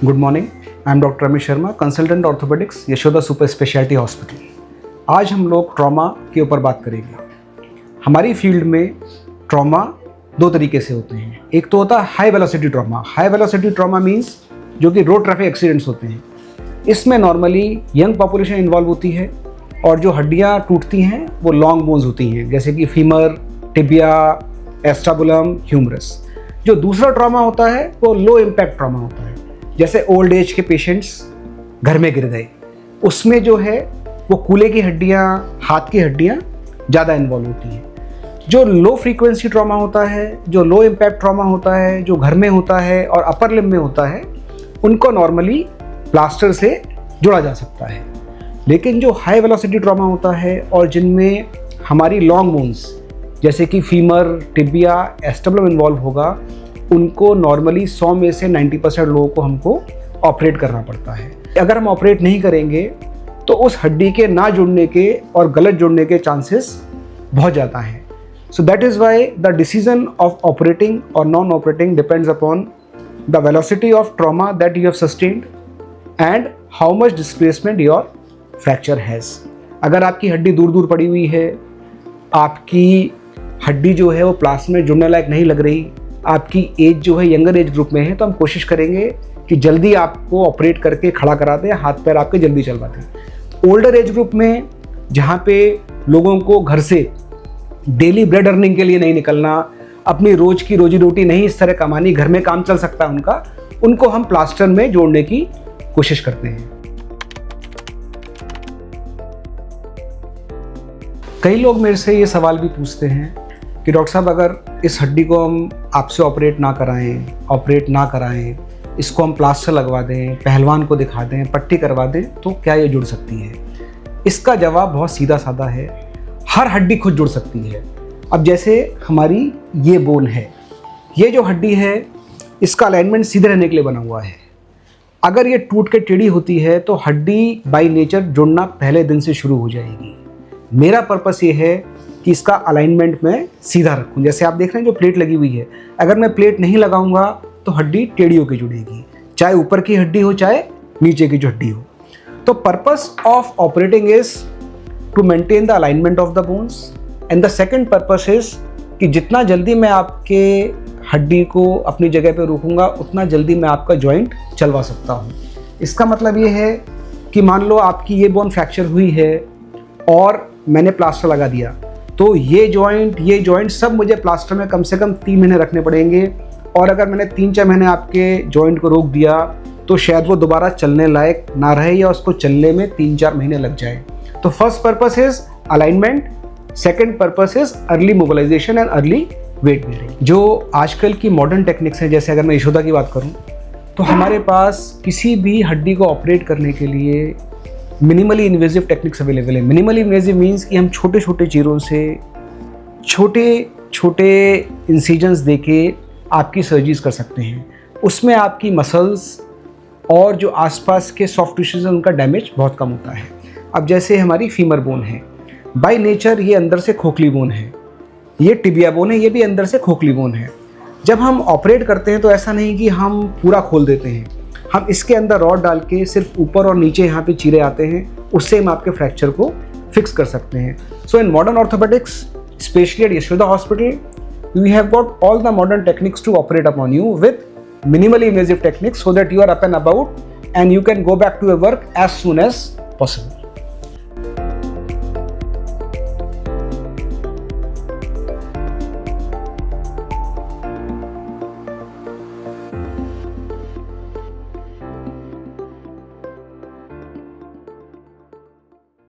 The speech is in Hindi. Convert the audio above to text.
Good morning, I am doctor Amit Sharma, consultant orthopaedics, Yashoda super speciality hospital. आज हम लोग ट्रॉमा के ऊपर बात करेंगे। हमारी फील्ड में ट्रॉमा दो तरीके से होते हैं। एक तो होता है high velocity trauma. High velocity trauma means जो कि रोड ट्रैफिक एक्सीडेंट्स होते हैं। इसमें नॉर्मली यंग पॉपुलेशन इन्वॉल्व होती है और जो हड्डियाँ टूटती हैं वो लॉन्ग बोन्स होती हैं, जैसे कि फीमर, टिबिया, एस्टाबुलम, ह्यूमरस। जो दूसरा ट्रॉमा होता है वो लो इम्पैक्ट ट्रॉमा होता है, जैसे ओल्ड एज के पेशेंट्स घर में गिर गए, उसमें जो है वो कूल्हे की हड्डियाँ, हाथ की हड्डियाँ ज़्यादा इन्वॉल्व होती हैं। जो लो फ्रीक्वेंसी ट्रॉमा होता है, जो लो इम्पैक्ट ट्रॉमा होता है, जो घर में होता है और अपर लिम्ब में होता है, उनको नॉर्मली प्लास्टर से जुड़ा जा सकता है। लेकिन जो हाई वेलोसिटी ट्रॉमा होता है और जिनमें हमारी लॉन्ग बोन्स जैसे कि फीमर, टिबिया, एस्टाबुलम इन्वॉल्व होगा, उनको नॉर्मली 100 में से 90% लोगों को हमको ऑपरेट करना पड़ता है। अगर हम ऑपरेट नहीं करेंगे तो उस हड्डी के ना जुड़ने के और गलत जुड़ने के चांसेस बहुत ज़्यादा हैं। So that is why the decision of operating और non operating depends upon the velocity of trauma that you have sustained and how much displacement your fracture has. अगर आपकी हड्डी दूर दूर पड़ी हुई है, आपकी हड्डी जो है वो प्लास्टर में जुड़ने लायक नहीं लग रही, आपकी एज जो है यंगर एज ग्रुप में है, तो हम कोशिश करेंगे कि जल्दी आपको ऑपरेट करके खड़ा करा दें, हाथ पैर आपके जल्दी चलवा दें। ओल्डर एज ग्रुप में जहाँ पे लोगों को घर से डेली ब्रेड अर्निंग के लिए नहीं निकलना, अपनी रोज की रोजी रोटी नहीं इस तरह कमानी, घर में काम चल सकता है उनका, उनको हम प्लास्टर में जोड़ने की कोशिश करते हैं। कई लोग मेरे से ये सवाल भी पूछते हैं कि डॉक्टर साहब, अगर इस हड्डी को हम आपसे ऑपरेट ना कराएं, इसको हम प्लास्टर लगवा दें, पहलवान को दिखा दें, पट्टी करवा दें, तो क्या ये जुड़ सकती है? इसका जवाब बहुत सीधा साधा है, हर हड्डी खुद जुड़ सकती है। अब जैसे हमारी ये बोन है, ये जो हड्डी है इसका अलाइनमेंट सीधे रहने के लिए बना हुआ है। अगर ये टूट के टेढ़ी होती है तो हड्डी बाई नेचर जुड़ना पहले दिन से शुरू हो जाएगी। मेरा पर्पस ये है कि इसका अलाइनमेंट मैं सीधा रखूं। जैसे आप देख रहे हैं जो प्लेट लगी हुई है, अगर मैं प्लेट नहीं लगाऊंगा तो हड्डी टेढ़ी होकर जुड़ेगी, चाहे ऊपर की हड्डी हो चाहे नीचे की जो हड्डी हो। तो purpose of operating is to maintain the alignment of the bones and the second purpose is कि जितना जल्दी मैं आपके हड्डी को अपनी जगह पे रोकूंगा उतना जल्दी मैं आपका जॉइंट चलवा सकता हूँ। इसका मतलब ये है कि मान लो आपकी ये बोन फ्रैक्चर हुई है और मैंने प्लास्टर लगा दिया, तो ये जॉइंट सब मुझे प्लास्टर में कम से कम 3 महीने रखने पड़ेंगे। और अगर मैंने 3-4 महीने आपके जॉइंट को रोक दिया तो शायद वो दोबारा चलने लायक ना रहे या उसको चलने में 3-4 महीने लग जाए। तो first purpose is alignment, second purpose is early mobilisation and early weight bearing. जो आजकल की मॉडर्न टेक्निक्स हैं, जैसे अगर मैं यशोदा की बात करूँ तो हमारे पास किसी भी हड्डी को ऑपरेट करने के लिए मिनिमली इन्वेजिव टेक्निक्स अवेलेबल है। मिनिमली इन्वेजिव मीन्स कि हम छोटे छोटे चीरों से छोटे छोटे इंसिजन्स देके आपकी सर्जरीज कर सकते हैं। उसमें आपकी मसल्स और जो आसपास के सॉफ्ट टिश्यूज हैं उनका डैमेज बहुत कम होता है। अब जैसे हमारी फीमर बोन है, बाय नेचर ये अंदर से खोखली बोन है, ये टिबिया बोन है, ये भी अंदर से खोखली बोन है। जब हम ऑपरेट करते हैं तो ऐसा नहीं कि हम पूरा खोल देते हैं, हम इसके अंदर रॉड डाल के सिर्फ ऊपर और नीचे यहाँ पे चीरे आते हैं, उससे हम आपके फ्रैक्चर को फिक्स कर सकते हैं। So in modern orthopaedics, specially at Yashoda hospital, we have got all the modern techniques to operate upon you with minimally invasive techniques so that you are up and about and you can go back to your work as soon as possible.